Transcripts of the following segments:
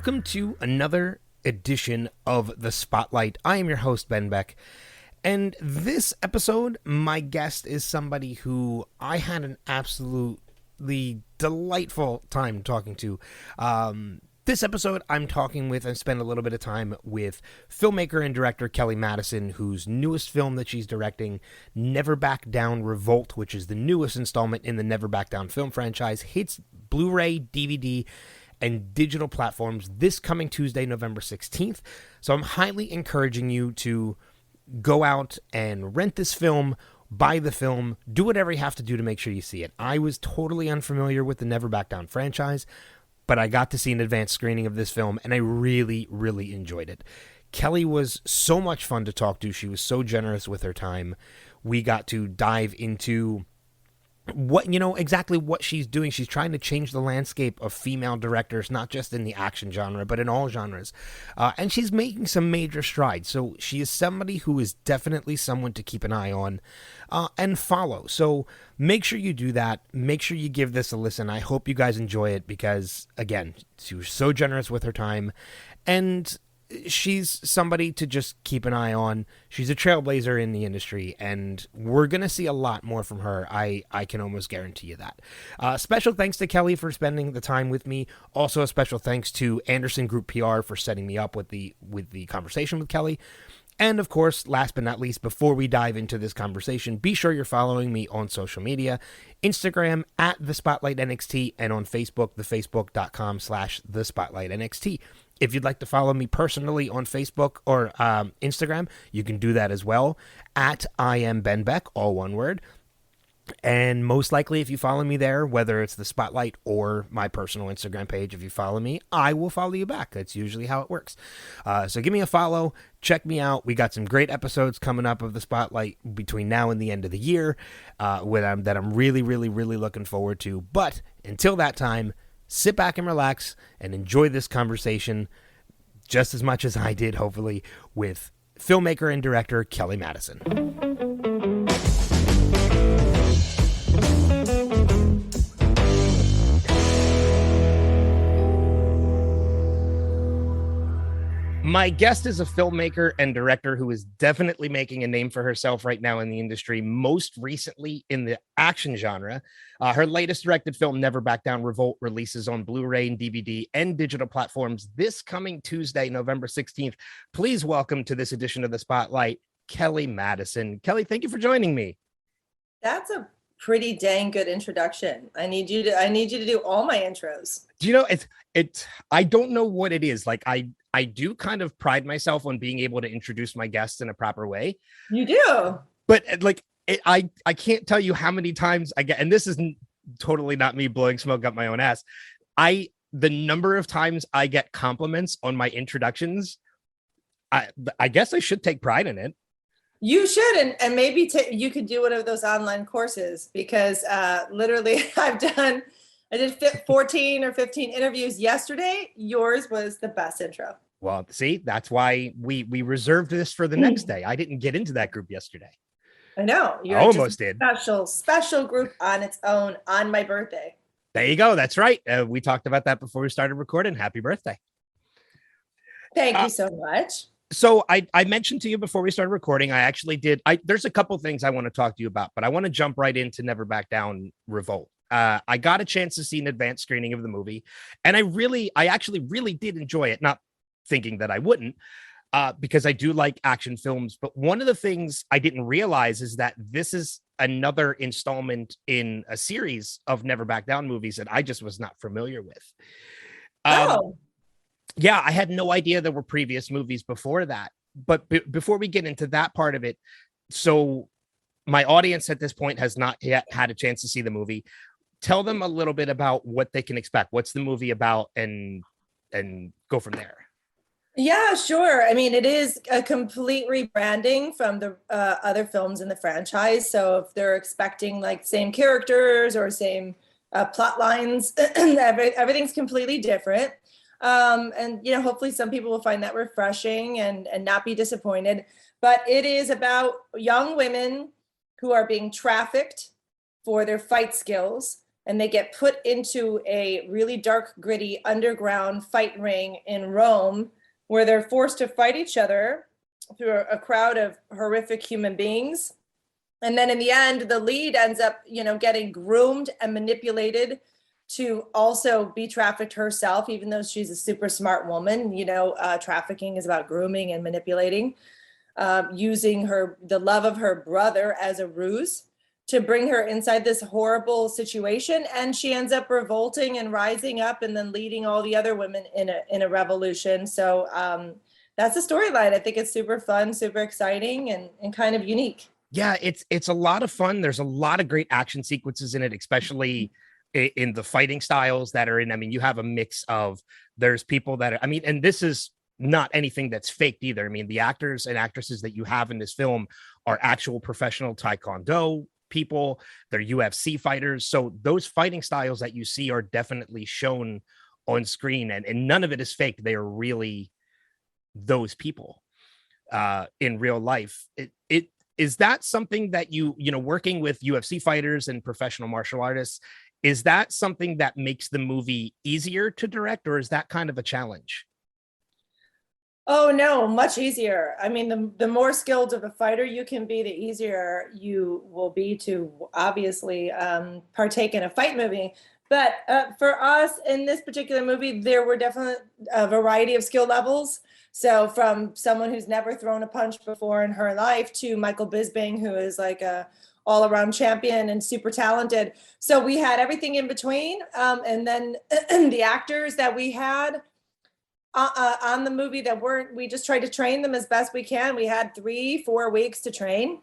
Welcome to another edition of The Spotlight. I am your host, Ben Beck. And this episode, my guest is somebody who I had an absolutely delightful time talking to. This episode, I'm talking with and spend a little bit of time with filmmaker and director Kellie Madison, whose newest film that she's directing, Never Back Down Revolt, which is the newest installment in the Never Back Down film franchise, hits Blu-ray, DVD, and digital platforms this coming Tuesday, November 16th. So I'm highly encouraging you to go out and rent this film, buy the film, do whatever you have to do to make sure you see it. I was totally unfamiliar with the Never Back Down franchise, but I got to see an advanced screening of this film, and I really, really enjoyed it. Kellie was so much fun to talk to. She was so generous with her time. We got to dive into exactly what she's doing. She's trying to change the landscape of female directors, not just in the action genre, but in all genres. And she's making some major strides. So she is somebody who is definitely someone to keep an eye on and follow. So make sure you do that. Make sure you give this a listen. I hope you guys enjoy it because, again, she was so generous with her time. And she's somebody to just keep an eye on. She's a trailblazer in the industry, and we're going to see a lot more from her. I can almost guarantee you that. Special thanks to Kellie for spending the time with me. Also, a special thanks to Anderson Group PR for setting me up with the conversation with Kellie. And of course, last but not least, before we dive into this conversation, be sure you're following me on social media, Instagram at The Spotlight NXT, and on Facebook, thefacebook.com/The Spotlight NXT. If you'd like to follow me personally on Facebook or Instagram, you can do that as well, at I am Ben Beck, all one word. And most likely, if you follow me there, whether it's the Spotlight or my personal Instagram page, if you follow me, I will follow you back. That's usually how it works. So give me a follow. Check me out. We got some great episodes coming up of the Spotlight between now and the end of the year that I'm really, really, really looking forward to. But until that time, sit back and relax and enjoy this conversation just as much as I did, hopefully, with filmmaker and director Kellie Madison. My guest is a filmmaker and director who is definitely making a name for herself right now in the industry, most recently in the action genre. Her latest directed film, Never Back Down Revolt, releases on Blu-ray and DVD and digital platforms this coming Tuesday, November 16th. Please welcome to this edition of The Spotlight, Kellie Madison. Kellie, thank you for joining me. That's a pretty dang good introduction. I need you to do all my intros. Do you know, I don't know what it is. Like, I do kind of pride myself on being able to introduce my guests in a proper way. You do. But like, I can't tell you how many times I get, and this is totally not me blowing smoke up my own ass. The number of times I get compliments on my introductions, I guess I should take pride in it. You should, and maybe you could do one of those online courses because literally I did 14 or 15 interviews yesterday. Yours was the best intro. Well, see, that's why we reserved this for the next day. I didn't get into that group yesterday. I know. I almost did. Special group on its own on my birthday. There you go. That's right. We talked about that before we started recording. Happy birthday. Thank you so much. So I mentioned to you before we started recording, I actually did. There's a couple things I want to talk to you about, but I want to jump right into Never Back Down Revolt. I got a chance to see an advanced screening of the movie, and I actually really did enjoy it, not thinking that I wouldn't, because I do like action films. But one of the things I didn't realize is that this is another installment in a series of Never Back Down movies that I just was not familiar with. Yeah, I had no idea there were previous movies before that. But before we get into that part of it, so my audience at this point has not yet had a chance to see the movie. Tell them a little bit about what they can expect. What's the movie about, and go from there. Yeah, sure. I mean, it is a complete rebranding from the other films in the franchise. So if they're expecting like same characters or same plot lines, everything's completely different. And, hopefully some people will find that refreshing and not be disappointed. But it is about young women who are being trafficked for their fight skills and they get put into a really dark, gritty underground fight ring in Rome, where they're forced to fight each other through a crowd of horrific human beings. And then in the end, the lead ends up, getting groomed and manipulated to also be trafficked herself, even though she's a super smart woman. Trafficking is about grooming and manipulating, using the love of her brother as a ruse to bring her inside this horrible situation. And she ends up revolting and rising up and then leading all the other women in a revolution. So that's the storyline. I think it's super fun, super exciting, and kind of unique. Yeah, it's a lot of fun. There's a lot of great action sequences in it, especially in the fighting styles that are in. I mean, you have a mix of, there's people that are, I mean, and this is not anything that's faked either. I mean, the actors and actresses that you have in this film are actual professional Taekwondo people. They're UFC fighters. So those fighting styles that you see are definitely shown on screen, and none of it is faked. They are really those people in real life. It is that something that working with UFC fighters and professional martial artists, is that something that makes the movie easier to direct, or is that kind of a challenge? Oh no, much easier. I mean, the more skilled of a fighter you can be, the easier you will be to obviously partake in a fight movie. But for us in this particular movie, there were definitely a variety of skill levels. So from someone who's never thrown a punch before in her life to Michael Bisping, who is like a all-around champion and super talented. So we had everything in between. And then the actors that we had on the movie we just tried to train them as best we can. We had 3-4 weeks to train.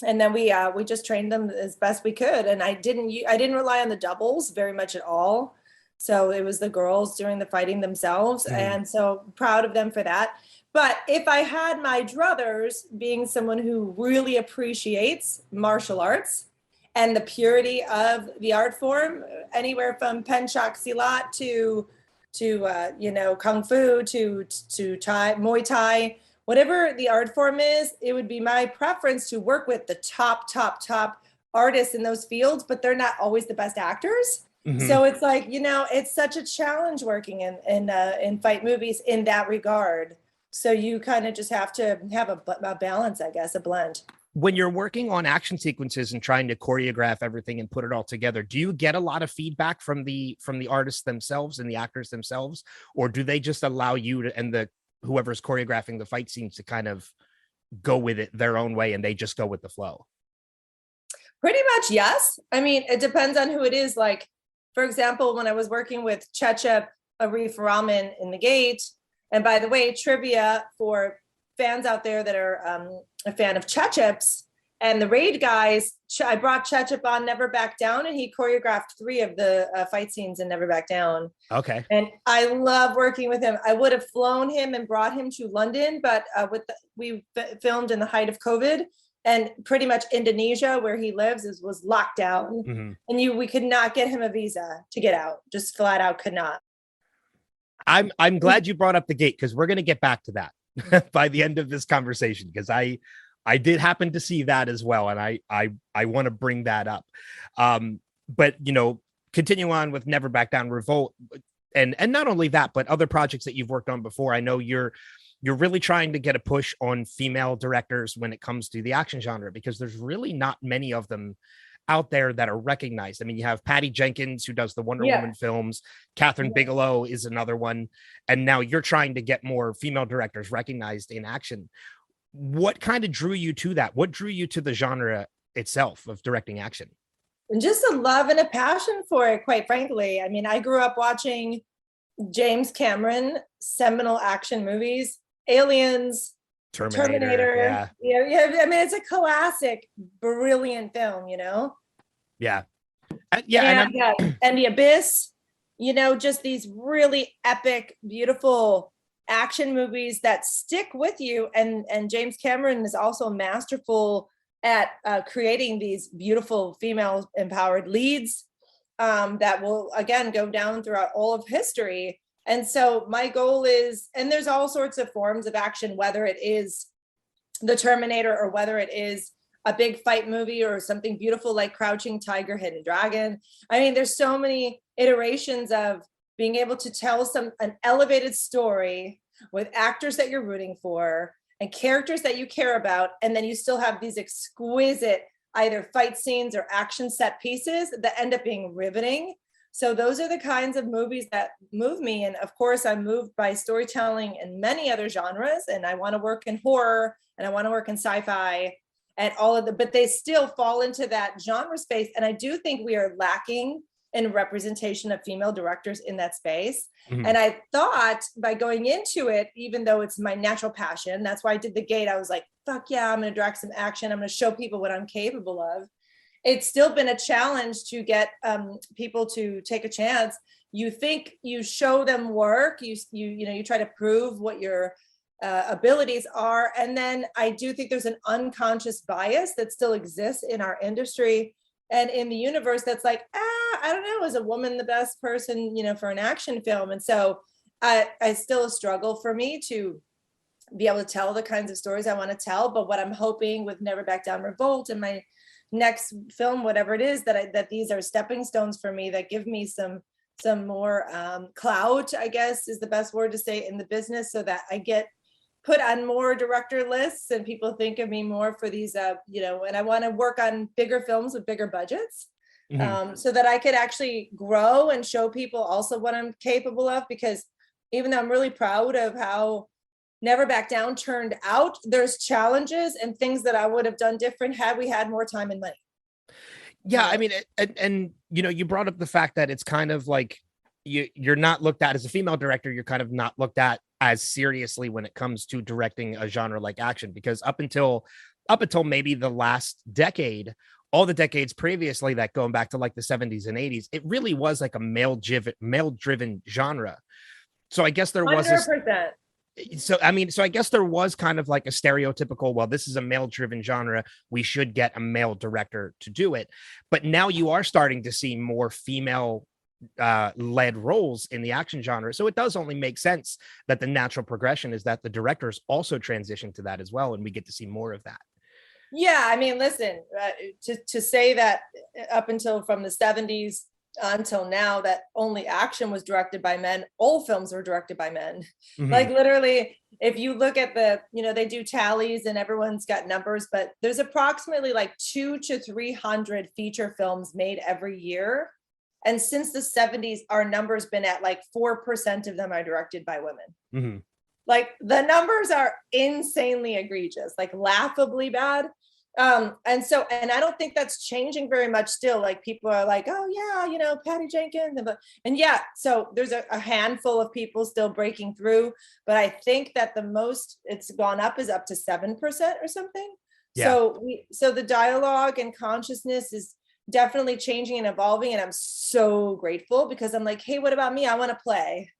And then we just trained them as best we could. And I didn't rely on the doubles very much at all. So it was the girls doing the fighting themselves. Mm-hmm. And so proud of them for that. But if I had my druthers, being someone who really appreciates martial arts and the purity of the art form, anywhere from Pencak Silat to Kung Fu to Thai, Muay Thai, whatever the art form is, it would be my preference to work with the top artists in those fields, but they're not always the best actors. Mm-hmm. So it's like, it's such a challenge working in fight movies in that regard. So you kind of just have to have a balance, I guess, a blend. When you're working on action sequences and trying to choreograph everything and put it all together, do you get a lot of feedback from the artists themselves and the actors themselves, or do they just allow you to, and whoever's choreographing the fight scenes, to kind of go with it their own way and they just go with the flow? Pretty much, yes. I mean, it depends on who it is. Like, for example, when I was working with Cecep Arif Rahman in The Gate, and by the way, trivia for fans out there that are a fan of Cecep's and the Raid guys, I brought Cecep on Never Back Down, and he choreographed 3 of the fight scenes in Never Back Down. Okay. And I love working with him. I would have flown him and brought him to London, but we filmed in the height of COVID, and pretty much Indonesia, where he lives, was locked down. Mm-hmm. And we could not get him a visa to get out. Just flat out could not. I'm glad you brought up The Gate, because we're going to get back to that by the end of this conversation, because I did happen to see that as well, and I want to bring that up. But continue on with Never Back Down, Revolt, and not only that, but other projects that you've worked on before. I know you're really trying to get a push on female directors when it comes to the action genre, because there's really not many of them out there that are recognized. I mean, you have Patty Jenkins, who does the Wonder Woman films. Catherine Bigelow is another one. And now you're trying to get more female directors recognized in action. What kind of drew you to that? What drew you to the genre itself of directing action? And just a love and a passion for it, quite frankly. I mean, I grew up watching James Cameron seminal action movies, Aliens, Terminator. Yeah. I mean, it's a classic, brilliant film, Yeah. And The Abyss, just these really epic, beautiful action movies that stick with you. And James Cameron is also masterful at creating these beautiful female empowered leads that will, again, go down throughout all of history. And so my goal is, and there's all sorts of forms of action, whether it is the Terminator or whether it is a big fight movie or something beautiful like Crouching Tiger, Hidden Dragon. I mean, there's so many iterations of being able to tell an elevated story with actors that you're rooting for and characters that you care about, and then you still have these exquisite either fight scenes or action set pieces that end up being riveting. So those are the kinds of movies that move me. And of course, I'm moved by storytelling in many other genres, and I want to work in horror and I want to work in sci-fi and all of but they still fall into that genre space. And I do think we are lacking in representation of female directors in that space. Mm-hmm. And I thought by going into it, even though it's my natural passion, that's why I did The Gate. I was like, fuck yeah, I'm going to direct some action. I'm going to show people what I'm capable of. It's still been a challenge to get people to take a chance. You think you show them work, you try to prove what your abilities are. And then I do think there's an unconscious bias that still exists in our industry and in the universe that's like, I don't know, is a woman the best person, for an action film? And so I still a struggle for me to be able to tell the kinds of stories I want to tell. But what I'm hoping with Never Back Down, Revolt, and my next film, whatever it is, that these are stepping stones for me that give me some more clout, I guess is the best word to say, in the business, so that I get put on more director lists and people think of me more for these, and I want to work on bigger films with bigger budgets, so that I could actually grow and show people also what I'm capable of. Because even though I'm really proud of how Never Back Down turned out, there's challenges and things that I would have done different had we had more time and money. Yeah, I mean, and you brought up the fact that it's kind of like you're not looked at as a female director. You're kind of not looked at as seriously when it comes to directing a genre like action, because up until maybe the last decade, all the decades previously, that going back to like the 70s and 80s, it really was like a male driven genre. So I guess there was 100%. So I guess there was kind of like a stereotypical, well, this is a male driven genre, we should get a male director to do it. But now you are starting to see more female led roles in the action genre. So it does only make sense that the natural progression is that the directors also transition to that as well, and we get to see more of that. Yeah, I mean, listen, to say that up until from the 70s until now that only action was directed by men, all films were directed by men. Mm-hmm. Like literally, if you look at they do tallies and everyone's got numbers, but there's approximately like 200 to 300 feature films made every year. And since the 70s, our number's been at like 4% of them are directed by women. Mm-hmm. Like the numbers are insanely egregious, like laughably bad. And I don't think that's changing very much still. Like people are like, oh yeah, Patty Jenkins. And yeah, so there's a handful of people still breaking through, but I think that the most it's gone up is up to 7% or something. Yeah. So the dialogue and consciousness is definitely changing and evolving. And I'm so grateful, because I'm like, hey, what about me? I want to play,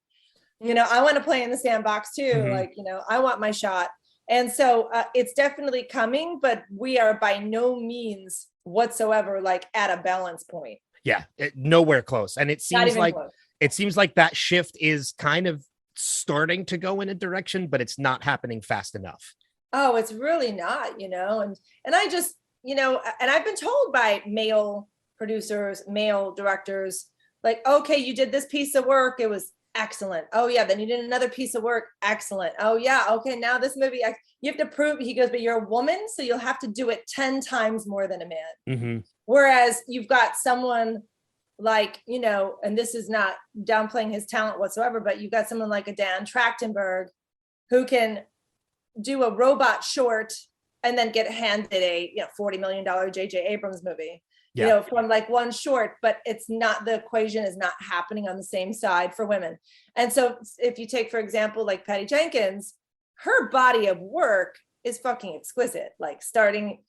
I want to play in the sandbox too. Mm-hmm. Like, I want my shot. And so it's definitely coming, but we are by no means whatsoever like at a balance point. Yeah, nowhere close. And it seems like that shift is kind of starting to go in a direction, but it's not happening fast enough. Oh, it's really not, and I just, and I've been told by male producers, male directors, like, okay, you did this piece of work, it was excellent. Oh yeah, then you did another piece of work, excellent. Oh yeah, okay, now this movie, you have to prove, he goes, but you're a woman, so you'll have to do it 10 times more than a man. Mm-hmm. Whereas you've got someone like, and this is not downplaying his talent whatsoever, but you've got someone like a Dan Trachtenberg who can do a robot short and then get handed a $40 million J.J. Abrams movie. Yeah. From like one short, but it's not, the equation is not happening on the same side for women. And so if you take, for example, like Patty Jenkins, her body of work is fucking exquisite, like starting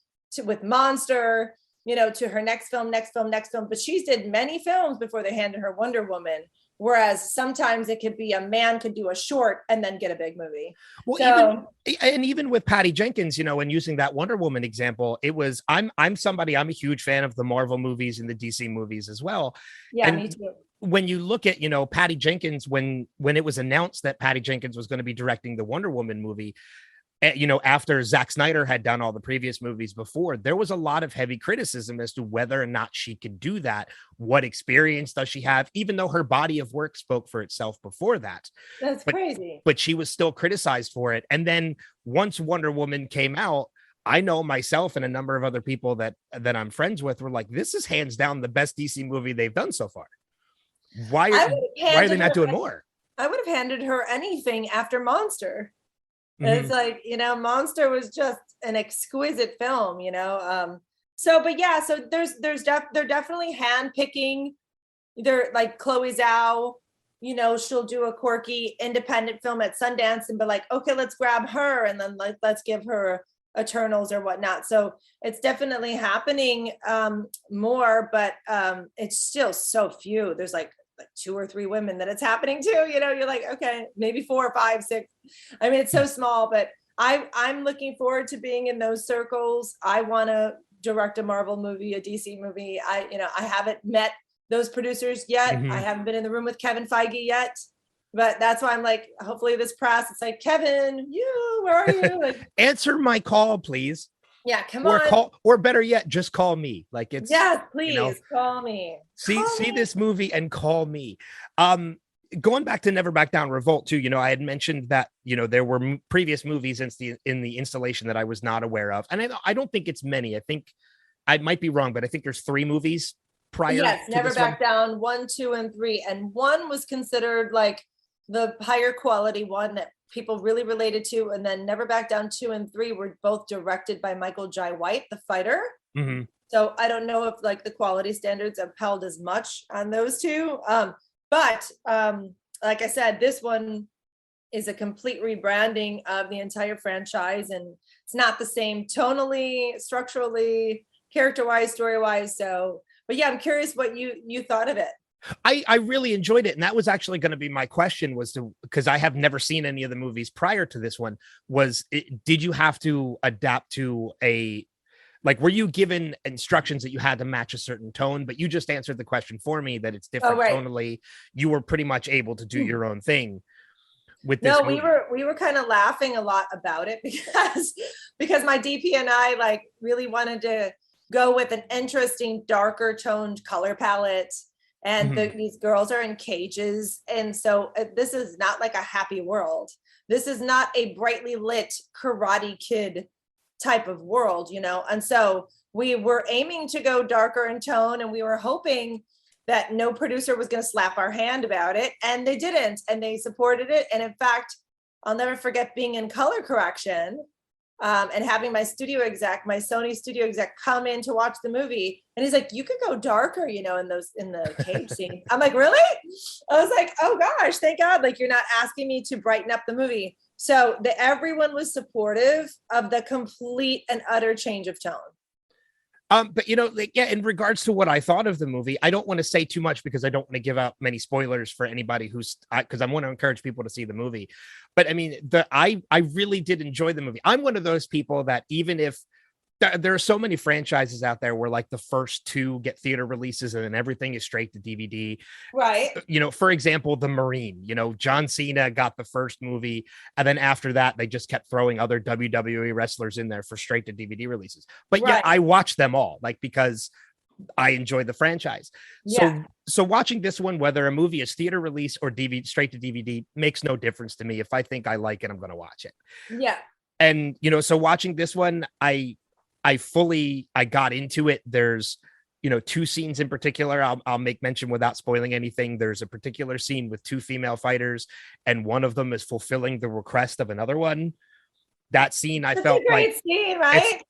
with Monster, to her next film, but she's did many films before they handed her Wonder Woman. Whereas sometimes it could be a man could do a short and then get a big movie. Well, even with Patty Jenkins, and using that Wonder Woman example, it was, I'm a huge fan of the Marvel movies and the DC movies as well. Yeah, and me too. When you look at, Patty Jenkins, when it was announced that Patty Jenkins was going to be directing the Wonder Woman movie, you know, after Zack Snyder had done all the previous movies before, there was a lot of heavy criticism as to whether or not she could do that. What experience does she have, even though her body of work spoke for itself before that? That's crazy. But she was still criticized for it. And then once Wonder Woman came out, I know myself and a number of other people that I'm friends with were like, this is hands down the best DC movie they've done so far. Why are they not doing more? I would have handed her anything after Monster. Mm-hmm. It's like, you know, Monster was just an exquisite film, you know. So they're definitely handpicking. They're like Chloe Zhao, you know, she'll do a quirky independent film at Sundance and be like, okay, let's grab her and then let's give her Eternals or whatnot. So it's definitely happening more, but it's still so few. There's like 2 or 3 women that it's happening to, you know. You're like, okay, maybe 4 or 5, 6. I mean, it's so small, but I'm looking forward to being in those circles. I want to direct a Marvel movie, a DC movie. I haven't met those producers yet. Mm-hmm. I haven't been in the room with Kevin Feige yet, but that's why I'm like, hopefully this press, it's like, Kevin, where are you? Like, answer my call, please. Yeah, come on. Or better yet, just call me. Like, it's, please, you know, call me. See this movie and call me. Going back to Never Back Down, Revolt too, you know, I had mentioned that, you know, there were previous movies in the installation that I was not aware of. And I don't think it's many. I think I might be wrong, but I think there's 3 movies prior. Yes, Never Back Down, 1, 2, and 3. And 1 was considered like the higher quality one that people really related to. And then Never Back Down 2 and 3 were both directed by Michael Jai White, the fighter. Mm-hmm. So I don't know if like the quality standards upheld as much on those 2. But like I said, this one is a complete rebranding of the entire franchise, and it's not the same tonally, structurally, character-wise, story-wise. So, but yeah, I'm curious what you thought of it. I really enjoyed it, and that was actually going to be my question, was to, because I have never seen any of the movies prior to this one, did you have to adapt to like, were you given instructions that you had to match a certain tone? But you just answered the question for me that it's different tonally. You were pretty much able to do your own thing with this movie. we were kind of laughing a lot about it because my DP and I like really wanted to go with an interesting, darker toned color palette. And these girls are in cages. And so this is not like a happy world. This is not a brightly lit Karate Kid type of world, you know? And so we were aiming to go darker in tone, and we were hoping that no producer was going to slap our hand about it. And they didn't, and they supported it. And in fact, I'll never forget being in color correction and having my Sony studio exec come in to watch the movie. And he's like, you could go darker, you know, in the cage scene. I'm like, really? I was like, oh gosh, thank God. Like, you're not asking me to brighten up the movie. So everyone was supportive of the complete and utter change of tone. But you know, like, yeah, in regards to what I thought of the movie, I don't want to say too much because I don't want to give out many spoilers for anybody because I want to encourage people to see the movie. But I mean, I really did enjoy the movie. I'm one of those people that even if there are so many franchises out there where like the first 2 get theater releases and then everything is straight to DVD. Right. You know, for example, The Marine, you know, John Cena got the first movie, and then after that, they just kept throwing other WWE wrestlers in there for straight to DVD releases. But yeah, I watched them all, like, because I enjoyed the franchise. Yeah. So watching this one, whether a movie is theater release or DVD, straight to DVD, makes no difference to me. If I think I like it, I'm going to watch it. Yeah. And, you know, so watching this one, I got into it. There's, you know, 2 scenes in particular I'll make mention without spoiling anything. There's a particular scene with 2 female fighters, and one of them is fulfilling the request of another one. That scene, I felt like scene, right?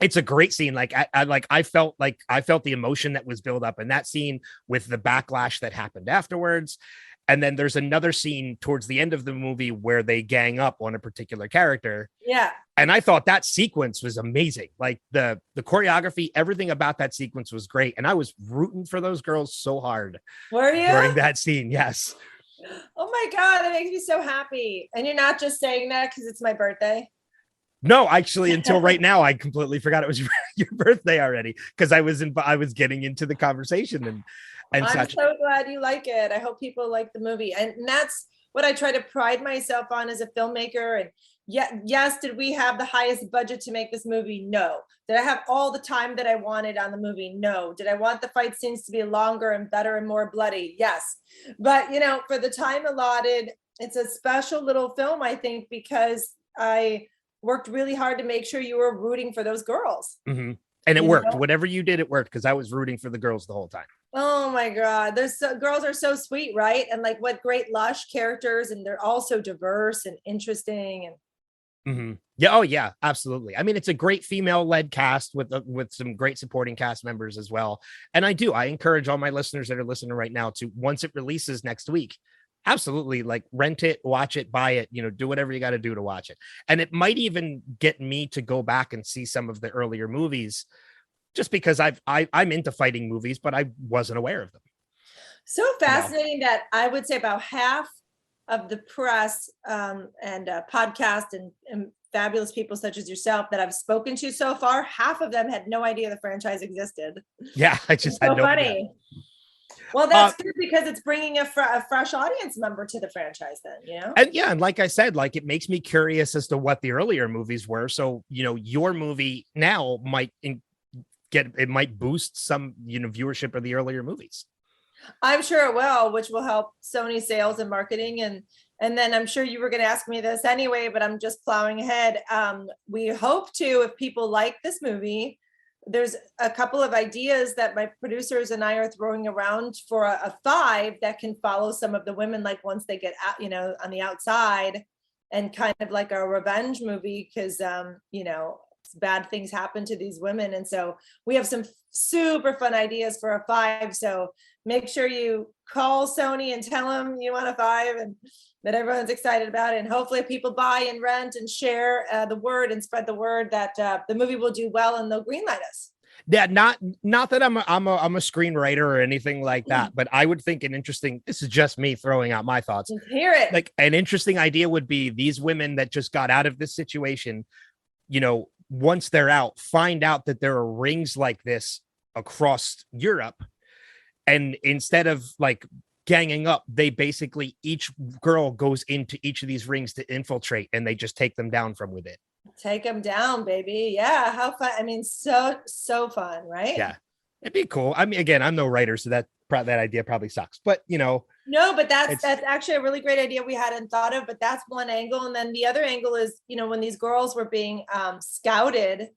It's a great scene. Like I felt the emotion that was built up in that scene with the backlash that happened afterwards. And then there's another scene towards the end of the movie where they gang up on a particular character. Yeah. And I thought that sequence was amazing. Like the choreography, everything about that sequence was great. And I was rooting for those girls so hard. Were you? During that scene, yes. Oh my God, that makes me so happy. And you're not just saying that because it's my birthday? No, actually, until right now, I completely forgot it was your birthday already because I was getting into the conversation and I'm such. so glad you like it. I hope people like the movie. And that's what I try to pride myself on as a filmmaker. And yes, did we have the highest budget to make this movie? No. Did I have all the time that I wanted on the movie? No. Did I want the fight scenes to be longer and better and more bloody? Yes. But, for the time allotted, it's a special little film, I think, because I worked really hard to make sure you were rooting for those girls. Mm-hmm. And it worked. Whatever you did, it worked, because I was rooting for the girls the whole time. Oh my God. Girls are so sweet, right? And like, what great lush characters, and they're all so diverse and interesting. And mm-hmm. Yeah. Oh yeah, absolutely. I mean, it's a great female-led cast with some great supporting cast members as well. And I encourage all my listeners that are listening right now to, once it releases next week, absolutely, like, rent it, watch it, buy it, do whatever you got to do to watch it. And it might even get me to go back and see some of the earlier movies, just because I'm into fighting movies, but I wasn't aware of them. So fascinating that I would say about half of the press and podcast and fabulous people such as yourself that I've spoken to so far, half of them had no idea the franchise existed. Yeah, I just had no idea. Well, that's good, because it's bringing a fresh audience member to the franchise then, And like I said, like, it makes me curious as to what the earlier movies were. So, your movie now might boost some, viewership of the earlier movies. I'm sure it will, which will help Sony sales and marketing. And then I'm sure you were going to ask me this anyway, but I'm just plowing ahead. We hope to, if people like this movie, there's a couple of ideas that my producers and I are throwing around for a 5 that can follow some of the women, like, once they get out, on the outside, and kind of like a revenge movie, because, bad things happen to these women. And so we have some super fun ideas for a 5. So make sure you call Sony and tell them you want a 5, and that everyone's excited about it. And hopefully people buy and rent and share the word and spread the word that the movie will do well, and they'll greenlight us. Yeah, not that I'm a screenwriter or anything like that, but I would think this is just me throwing out my thoughts. Let's hear it. Like, an interesting idea would be these women that just got out of this situation, once they're out, find out that there are rings like this across Europe. And instead of like ganging up, they basically, each girl goes into each of these rings to infiltrate, and they just take them down from within. Take them down, baby. Yeah, how fun. I mean, so fun, right? Yeah, it'd be cool. I mean, again, I'm no writer, so that idea probably sucks, but no, but that's actually a really great idea we hadn't thought of. But that's one angle. And then the other angle is, when these girls were being scouted,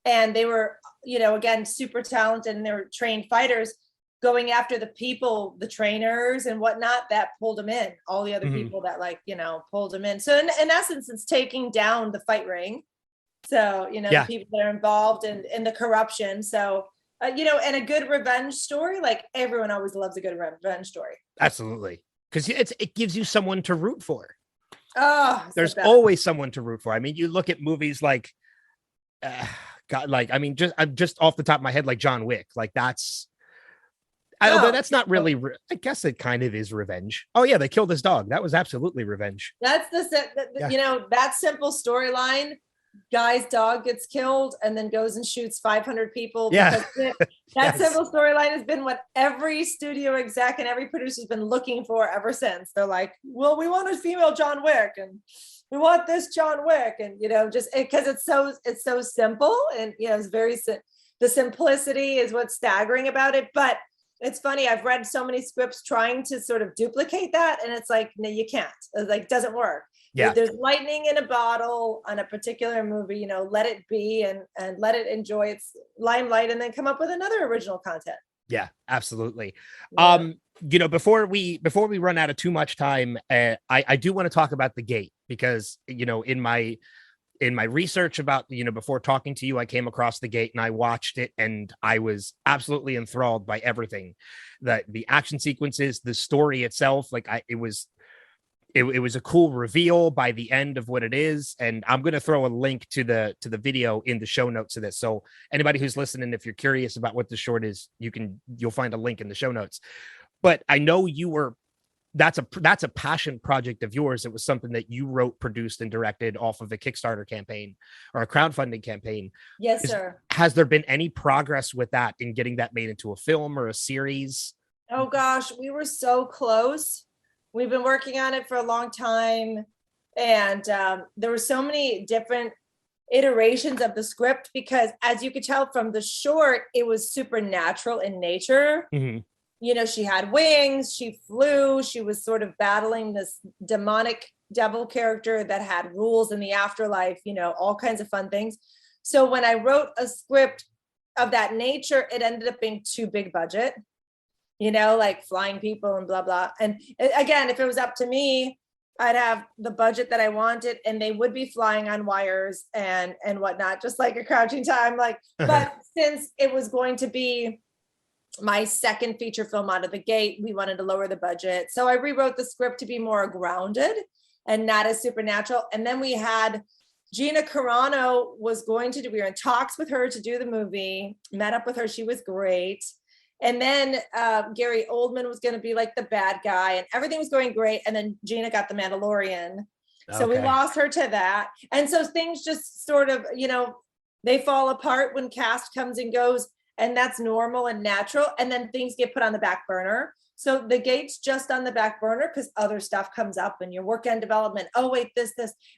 and they were, again, super talented, and they were trained fighters, going after the people, the trainers and whatnot, that pulled them in, all the other people that pulled them in. So in essence, it's taking down the fight ring. So, the people that are involved in the corruption. So, and a good revenge story, like, everyone always loves a good revenge story. Absolutely. Because it gives you someone to root for. Oh, there's always someone to root for. I mean, you look at movies like, just off the top of my head, like John Wick, like that's not really, I guess it kind of is revenge. Oh yeah, they killed his dog. That was absolutely revenge. That's that simple storyline. Guy's dog gets killed and then goes and shoots 500 people. Yeah. That simple storyline has been what every studio exec and every producer has been looking for ever since. They're like, well, we want a female John Wick, and we want this John Wick, and just because it's so simple, and it's very the simplicity is what's staggering about it. But it's funny, I've read so many scripts trying to sort of duplicate that, and it's like, no, you can't. It's like, doesn't work. Yeah. There's lightning in a bottle on a particular movie, let it be and let it enjoy its limelight, and then come up with another original content. Yeah, absolutely. Yeah. Before we run out of too much time, I do want to talk about The Gate, because, in my research about, before talking to you, I came across The Gate and I watched it, and I was absolutely enthralled by everything, the action sequences, the story itself. Like, it was a cool reveal by the end of what it is. And I'm going to throw a link to the video in the show notes of this. So anybody who's listening, if you're curious about what the short is, you'll find a link in the show notes. But I know that's a passion project of yours. It was something that you wrote, produced, and directed off of a Kickstarter campaign or a crowdfunding campaign. Yes, sir. Has there been any progress with that in getting that made into a film or a series? Oh gosh, we were so close. We've been working on it for a long time. And there were so many different iterations of the script because, as you could tell from the short, it was supernatural in nature. Mm-hmm. You know, she had wings, she flew, she was sort of battling this demonic devil character that had rules in the afterlife, you know, all kinds of fun things. So when I wrote a script of that nature, it ended up being too big budget, you know, like flying people and blah, blah. And again, if it was up to me, I'd have the budget that I wanted and they would be flying on wires and whatnot, just like a Crouching Time. Like, but since it was going to be my second feature film out of the gate, we wanted to lower the budget. So I rewrote the script to be more grounded and not as supernatural. And then we had Gina Carano was going to do, we were in talks with her to do the movie, met up with her. She was great. And then Gary Oldman was going to be like the bad guy and everything was going great. And then Gina got the Mandalorian. So we lost her to that. And so things just sort of, you know, they fall apart when cast comes and goes, and that's normal and natural. And then things get put on the back burner. So the gate's just on the back burner because other stuff comes up and you're working on development. Oh, wait, this,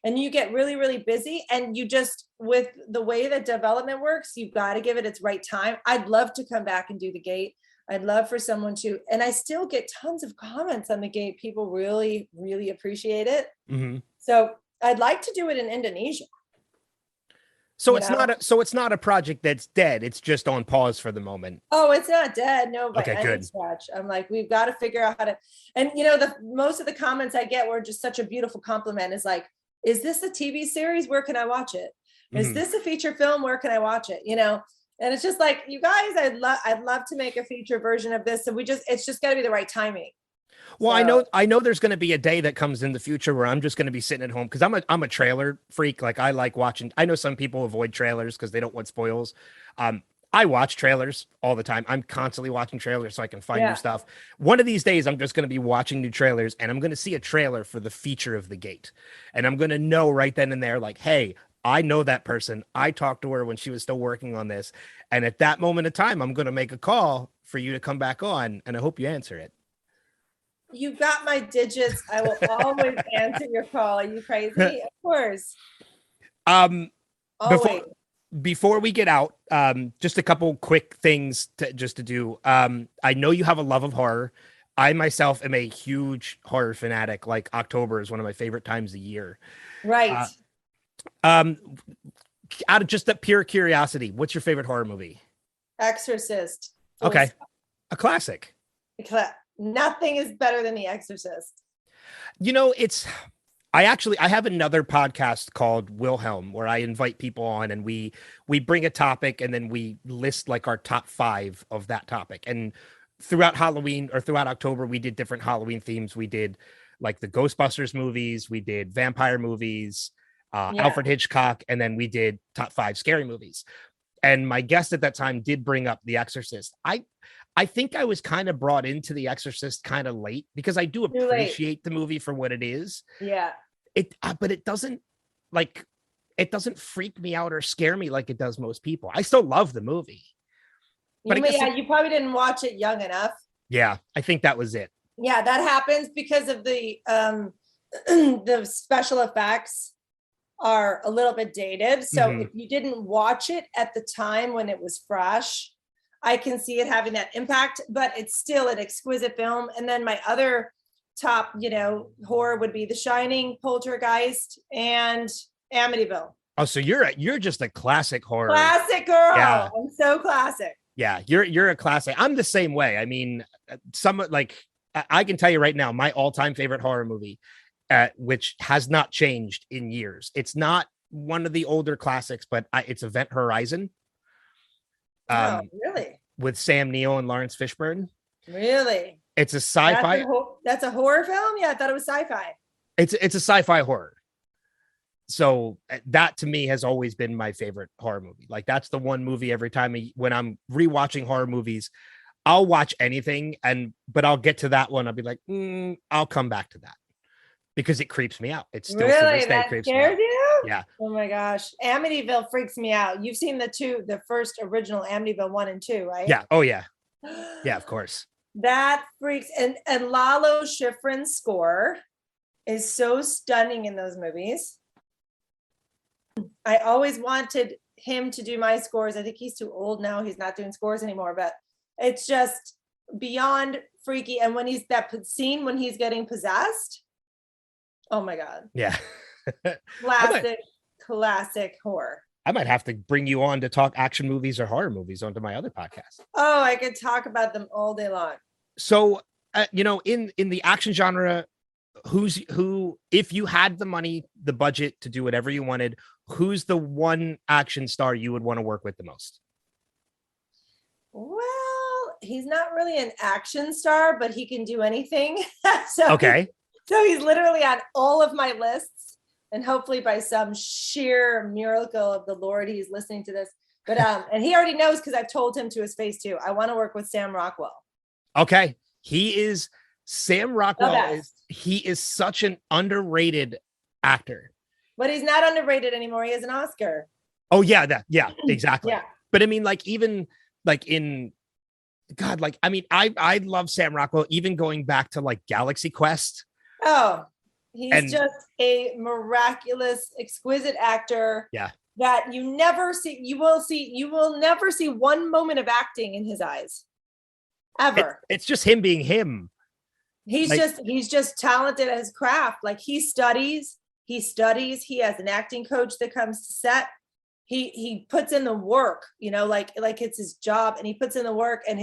and you get really, really busy. And you just, with the way that development works, you've got to give it its right time. I'd love to come back and do the gate. I'd love for someone to, and I still get tons of comments on the gate. People really, really appreciate it. Mm-hmm. So I'd like to do it in Indonesia. So it's not a project that's dead. It's just on pause for the moment. Oh, it's not dead. No, but okay, good. Stretch. I'm like, we've got to figure out how to, and you know, most of the comments I get were just such a beautiful compliment is like, is this a TV series? Where can I watch it? Is this a feature film? Where can I watch it? You know, and it's just like, you guys, I'd love to make a feature version of this. And it's just gotta be the right timing. Well, so. I know there's going to be a day that comes in the future where I'm just going to be sitting at home because I'm a trailer freak. Like I like watching. I know some people avoid trailers because they don't want spoils. I watch trailers all the time. I'm constantly watching trailers so I can find new stuff. One of these days, I'm just going to be watching new trailers and I'm going to see a trailer for the feature of the gate. And I'm going to know right then and there, like, hey, I know that person. I talked to her when she was still working on this. And at that moment of time, I'm going to make a call for you to come back on. And I hope you answer it. You got my digits. I will always answer your call. Are you crazy? Of course. Before we get out, just a couple quick things to do. I know you have a love of horror. I myself am a huge horror fanatic. Like October is one of my favorite times of year. Right. Out of just that pure curiosity, what's your favorite horror movie? Exorcist. Okay. A classic. Nothing is better than The Exorcist. You know, I have another podcast called Wilhelm where I invite people on and we bring a topic and then we list like our top 5 of that topic. And throughout Halloween or throughout October, we did different Halloween themes. We did like the Ghostbusters movies, we did vampire movies, Alfred Hitchcock, and then we did top 5 scary movies. And my guest at that time did bring up The Exorcist. I think I was kind of brought into The Exorcist kind of late because I do appreciate the movie for what it is. Yeah. But it doesn't freak me out or scare me like it does most people. I still love the movie. But you probably didn't watch it young enough. Yeah, I think that was it. Yeah, that happens because of the the special effects are a little bit dated. So if you didn't watch it at the time when it was fresh, I can see it having that impact, but it's still an exquisite film. And then my other top, horror would be The Shining, Poltergeist, and Amityville. Oh, so you're just a classic horror. Classic girl. Yeah. I'm so classic. Yeah, you're a classic. I'm the same way. I mean, I can tell you right now, my all-time favorite horror movie, which has not changed in years. It's not one of the older classics, but it's Event Horizon. Really? With Sam Neill and Lawrence Fishburne. Really? It's a sci-fi. That's a horror film? Yeah, I thought it was sci-fi. It's a sci-fi horror. So that to me has always been my favorite horror movie. Like that's the one movie every time when I'm rewatching horror movies, I'll watch anything but I'll get to that one. I'll be like, I'll come back to that because it creeps me out. It's still really that scares you? Yeah. Oh my gosh, Amityville freaks me out. You've seen the first original Amityville 1 and 2, right? Yeah. Oh yeah. Yeah, of course. That freaks. And Lalo Schifrin's score is so stunning in those movies. I always wanted him to do my scores. I think he's too old now. He's not doing scores anymore, but it's just beyond freaky. And when he's that scene when he's getting possessed, oh my God. Yeah. Classic horror. I might have to bring you on to talk action movies or horror movies onto my other podcast. Oh, I could talk about them all day long. So, in the action genre, who, if you had the money, the budget to do whatever you wanted, who's the one action star you would want to work with the most? Well, he's not really an action star, but he can do anything. Okay. So he's literally on all of my lists, and hopefully by some sheer miracle of the Lord, he's listening to this. But and he already knows because I've told him to his face too. I want to work with Sam Rockwell. Okay, Sam Rockwell he is such an underrated actor. But he's not underrated anymore. He has an Oscar. Oh yeah, exactly. Yeah. But I mean, like, even like in God, like, I mean, I love Sam Rockwell, even going back to like Galaxy Quest. Oh, he's just a miraculous, exquisite actor. Yeah. That you never see. You will never see one moment of acting in his eyes. Ever. It's just him being him. He's just talented at his craft. Like he studies. He has an acting coach that comes to set. He puts in the work, like it's his job, and he puts in the work, and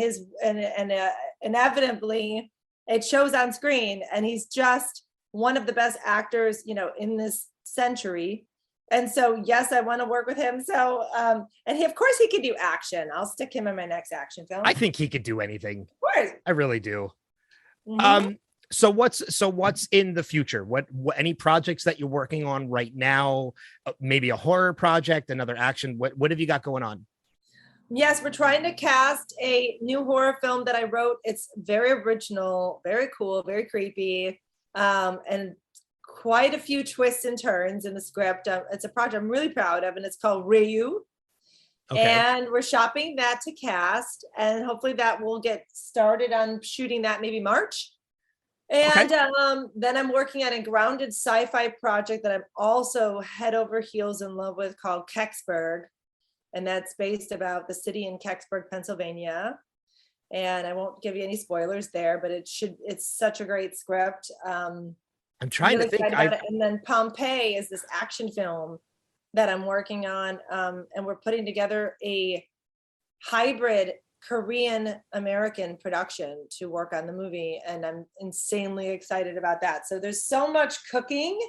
inevitably it shows on screen. And he's just one of the best actors, in this century. And so, yes, I want to work with him. So, and of course he could do action. I'll stick him in my next action film. I think he could do anything. Of course. I really do. Mm-hmm. So what's in the future? What any projects that you're working on right now? Maybe a horror project, another action. What have you got going on? Yes, we're trying to cast a new horror film that I wrote. It's very original, very cool, very creepy, and quite a few twists and turns in the script. It's a project I'm really proud of, and it's called Ryu. Okay. And we're shopping that to cast, and hopefully that will get started on shooting that maybe March. And then I'm working on a grounded sci-fi project that I'm also head over heels in love with, called Kecksburg. And that's based about the city in Kecksburg, Pennsylvania. And I won't give you any spoilers there, but it's such a great script. I'm trying to think. And then Pompeii is this action film that I'm working on. And we're putting together a hybrid Korean American production to work on the movie. And I'm insanely excited about that. So there's so much cooking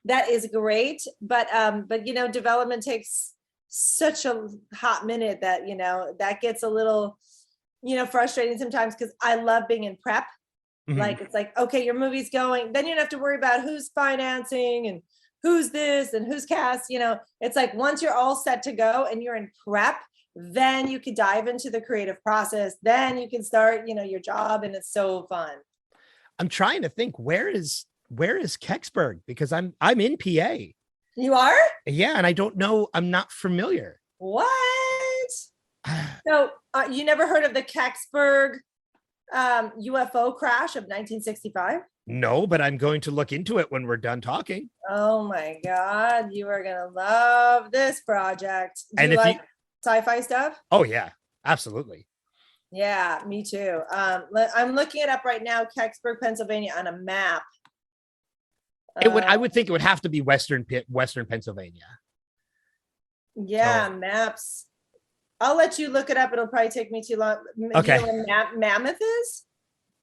that is great, but development takes such a hot minute that, that gets a little, frustrating sometimes, because I love being in prep. Mm-hmm. Like, it's like, okay, your movie's going, then you don't have to worry about who's financing and who's this and who's cast, it's like, once you're all set to go and you're in prep, then you can dive into the creative process. Then you can start, your job, and it's so fun. I'm trying to think, where is Kecksburg? Because I'm in PA. You are? Yeah. And I don't know. I'm not familiar. What? So you never heard of the Kecksburg UFO crash of 1965? No, but I'm going to look into it when we're done talking. Oh my God. You are going to love this project. Do you like sci-fi stuff? Oh yeah, absolutely. Yeah, me too. I'm looking it up right now. Kecksburg, Pennsylvania, on a map. I would think it would have to be Western Pennsylvania. Yeah, so. Maps. I'll let you look it up. It'll probably take me too long. Okay. Do you know what Mammoth is?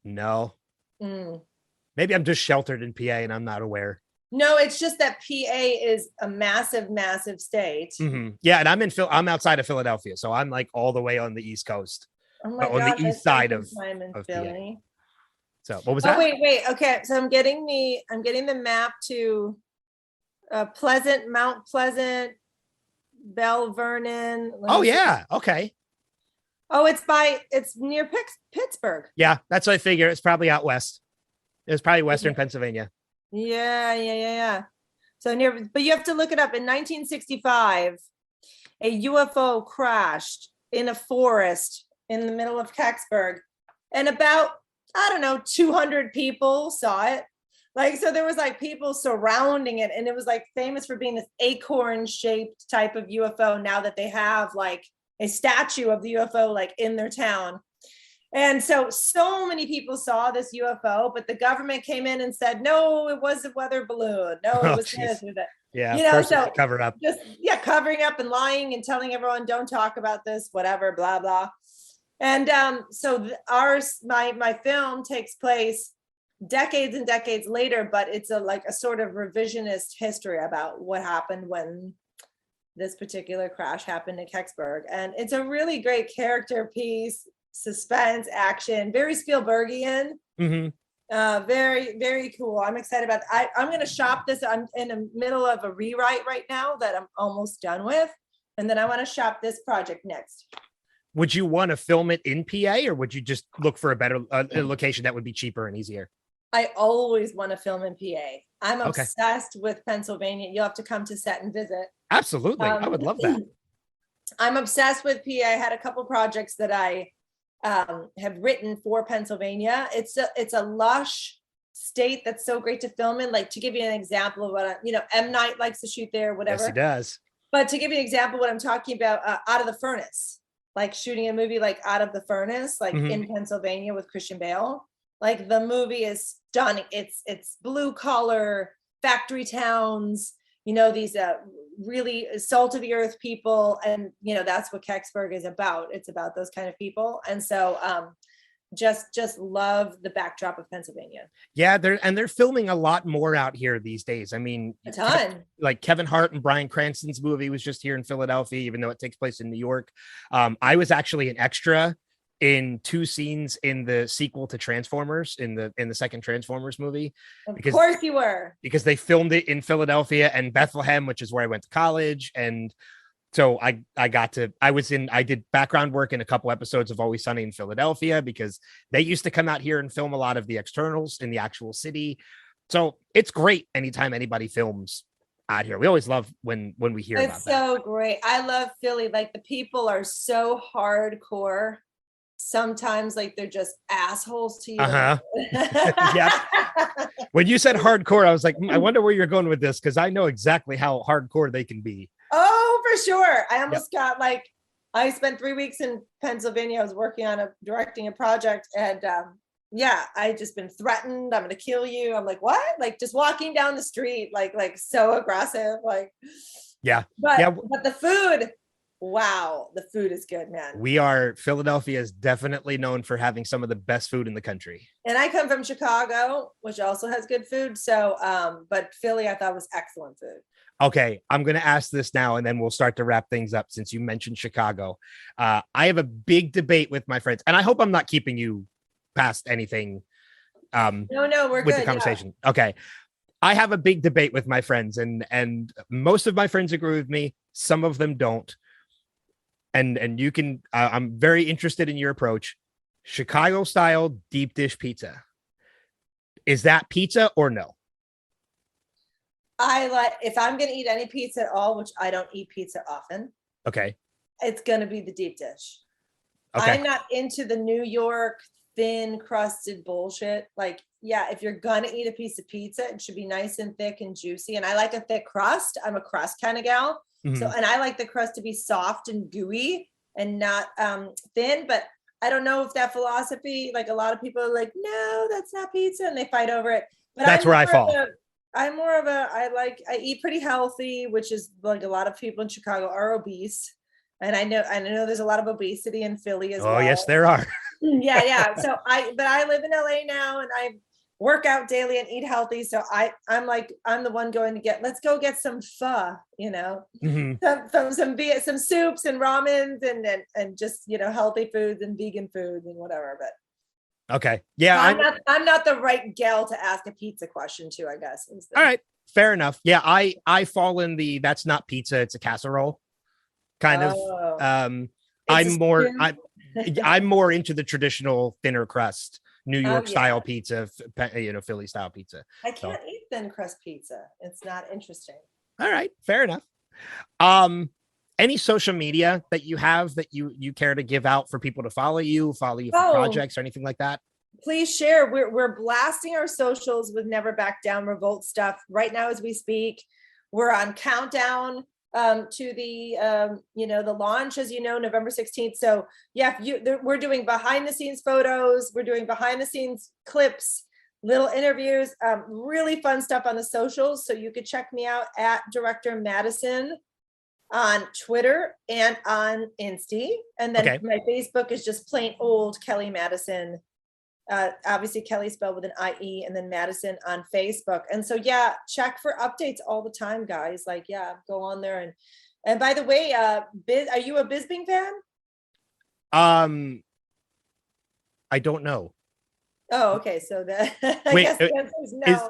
No. Maybe I'm just sheltered in PA and I'm not aware. No, it's just that PA is a massive, massive state. Mm-hmm. Yeah, and I'm outside of Philadelphia, so I'm like all the way on the East Coast, on the east side of Philly. PA. So what was that? Wait. Okay, so I'm getting the map to Mount Pleasant, Bell Vernon. Oh yeah, okay. Oh, it's near Pittsburgh. Yeah, that's what I figure. It's probably out west. It's probably Western Pennsylvania. Yeah. So but you have to look it up. In 1965, a UFO crashed in a forest in the middle of Kecksburg, and about I don't know, 200 people saw it. Like, so there was like people surrounding it, and it was like famous for being this acorn shaped type of UFO, now that they have like a statue of the UFO like in their town. And so many people saw this UFO, but the government came in and said, no, it was a weather balloon. No, it Oh, was jeez. this or that. Yeah, You know, so cover it up. just, yeah, covering up and lying and telling everyone, don't talk about this, whatever, blah, blah. And my film takes place decades and decades later, but it's a sort of revisionist history about what happened when this particular crash happened in Kecksburg. And it's a really great character piece, suspense, action, very Spielbergian. Very, very cool. I'm excited about that. I'm going to shop this. I'm in the middle of a rewrite right now that I'm almost done with. And then I want to shop this project next. Would you want to film it in PA, or would you just look for a better location that would be cheaper and easier? I always want to film in PA. I'm Okay. obsessed with Pennsylvania. You'll have to come to set and visit. Absolutely. I would love that. I'm obsessed with PA. I had a couple projects that I have written for Pennsylvania. It's a lush state that's so great to film in. Like, to give you an example of what M. Night likes to shoot there, whatever. Yes, he does. But to give you an example of what I'm talking about, Out of the Furnace, like shooting a movie like Out of the Furnace, like in Pennsylvania with Christian Bale. Like, the movie is stunning. It's blue collar factory towns, these really salt of the earth people. And, that's what Kecksburg is about. It's about those kind of people. And so just love the backdrop of Pennsylvania. Yeah, they're filming a lot more out here these days. I mean, a ton. Like Kevin Hart and Bryan Cranston's movie was just here in Philadelphia, even though it takes place in New York. I was actually an extra in 2 scenes in the sequel to Transformers, in the second Transformers movie. Of course you were. Because they filmed it in Philadelphia and Bethlehem, which is where I went to college. And so I did background work in a couple episodes of Always Sunny in Philadelphia, because they used to come out here and film a lot of the externals in the actual city. So it's great anytime anybody films out here. We always love when we hear about that. It's so great. I love Philly. Like, the people are so hardcore. Sometimes, like, they're just assholes to you. Yeah. When you said hardcore, I was like, I wonder where you're going with this, because I know exactly how hardcore they can be. Oh, for sure. I almost got I spent 3 weeks in Pennsylvania. I was working on directing a project, and I just been threatened. I'm going to kill you. I'm like, what? Like, just walking down the street, like so aggressive. Like, yeah. But the food. Wow, the food is good, man. Philadelphia is definitely known for having some of the best food in the country. And I come from Chicago, which also has good food. So, but Philly, I thought was excellent food. Okay, I'm going to ask this now, and then we'll start to wrap things up, since you mentioned Chicago. I have a big debate with my friends, and I hope I'm not keeping you past anything. No, we're with good, the conversation. Yeah. Okay. I have a big debate with my friends, and most of my friends agree with me. Some of them don't. And you can, I'm very interested in your approach. Chicago style deep dish pizza. Is that pizza or no? If I'm going to eat any pizza at all, which I don't eat pizza often. Okay. It's going to be the deep dish. Okay. I'm not into the New York thin crusted bullshit. Like, yeah, if you're going to eat a piece of pizza, it should be nice and thick and juicy. And I like a thick crust. I'm a crust kind of gal. So, and I like the crust to be soft and gooey and not thin, but I don't know if that philosophy, like, a lot of people are like, no, that's not pizza, and they fight over it. But that's where I fall. I eat pretty healthy, which is like a lot of people in Chicago are obese. And I know there's a lot of obesity in Philly as well. Oh, yes, there are. Yeah. So I live in LA now, and I work out daily and eat healthy. So I'm the one going to let's go get some pho, some soups and ramens and just, healthy foods and vegan foods and whatever. But okay. Yeah. I'm not the right gal to ask a pizza question to, I guess. Instead. All right. Fair enough. Yeah. I fall in that's not pizza. It's a casserole kind of. I'm more into the traditional thinner crust New York style pizza, Philly style pizza. I can't eat thin crust pizza. It's not interesting. All right, fair enough. Any social media that you have that you care to give out for people to follow you for projects or anything like that? please share. We're blasting our socials with Never Back Down Revolt stuff right now as we speak. We're on countdown to the the launch, as you know, November 16th. So yeah, we're doing behind the scenes photos, we're doing behind the scenes clips, little interviews, really fun stuff on the socials. So you could check me out at Director Madison on Twitter and on Insta. And then my Facebook is just plain old Kellie Madison. Obviously Kellie spelled with an IE, and then Madison on Facebook. And so, yeah, check for updates all the time, guys. Like, yeah, go on there. And by the way, are you a Bisbing fan? I don't know. Oh, okay. So I guess the answer is no.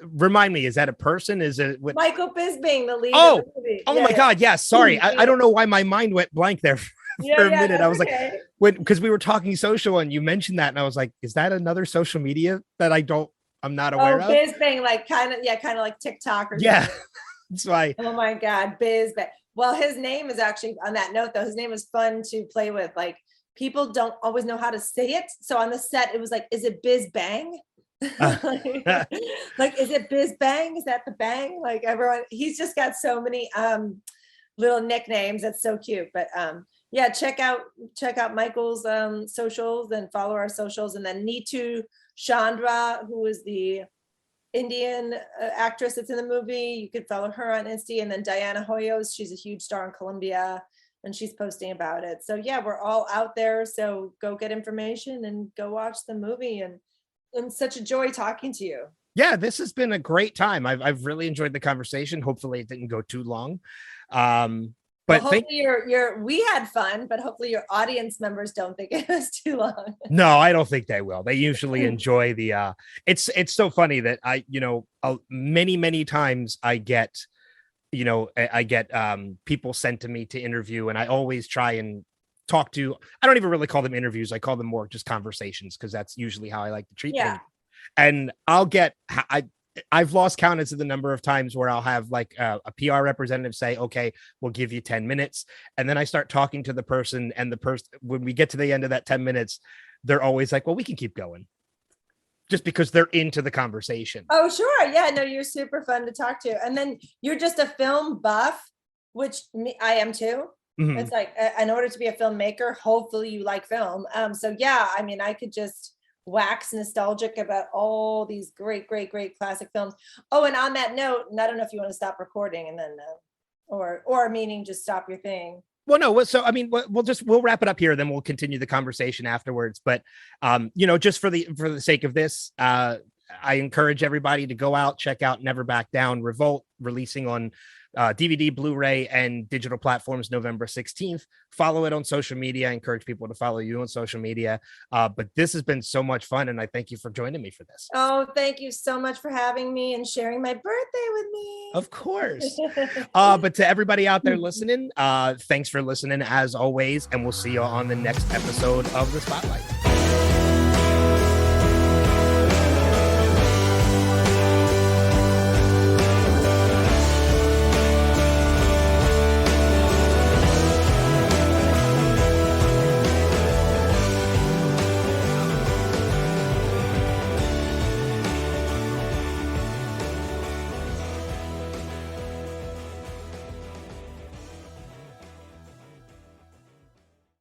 Remind me, is that a person? Is it Michael Bisbing, the lead of the movie? Oh my God. Yeah. Sorry. I don't know why my mind went blank there for a minute. I was like, because we were talking social and you mentioned that, and I was like, is that another social media that I'm not aware of? Bisbing, like kind of like TikTok or something. Yeah. That's why. Oh my God, Bisbing. Well, his name is actually, on that note though, his name is fun to play with. Like, people don't always know how to say it. So on the set, it was like, is it Biz Bang? Like, is it Biz Bang? Is that the bang? Like, everyone, he's just got so many little nicknames. That's so cute. But yeah, check out Michael's socials and follow our socials. And then Neetu Chandra, who is the Indian actress that's in the movie, you could follow her on Insta. And then Diana Hoyos, she's a huge star in Colombia, and she's posting about it. So yeah, we're all out there. So go get information and go watch the movie. And such a joy talking to you. Yeah, this has been a great time. I've really enjoyed the conversation. Hopefully it didn't go too long. But hopefully we had fun, but hopefully your audience members don't think it was too long. No, I don't think they will. They usually enjoy the it's so funny that many times I get people sent to me to interview, and I always try and talk to, I don't even really call them interviews. I call them more just conversations, because that's usually how I like to treat them. And I've lost count as to the number of times where I'll have like a PR representative say, okay, we'll give you 10 minutes. And then I start talking to the person, and when we get to the end of that 10 minutes, they're always like, well, we can keep going, just because they're into the conversation. Oh, sure. Yeah, no, you're super fun to talk to. And then you're just a film buff, which I am too. Mm-hmm. It's like, in order to be a filmmaker, hopefully you like film. So yeah, I mean, I could just wax nostalgic about all these great classic films. Oh, and on that note, and I don't know if you want to stop recording and then, or meaning just stop your thing. Well, no. So, I mean, we'll wrap it up here, then we'll continue the conversation afterwards. But, just for the sake of this, I encourage everybody to go out, check out Never Back Down Revolt, releasing on DVD, Blu-ray, and digital platforms November 16th. Follow it on social media. I encourage people to follow you on social media. But this has been so much fun, and I thank you for joining me for this. Oh, thank you so much for having me and sharing my birthday with me. Of course. But to everybody out there listening, thanks for listening as always, and we'll see you on the next episode of The Spotlight.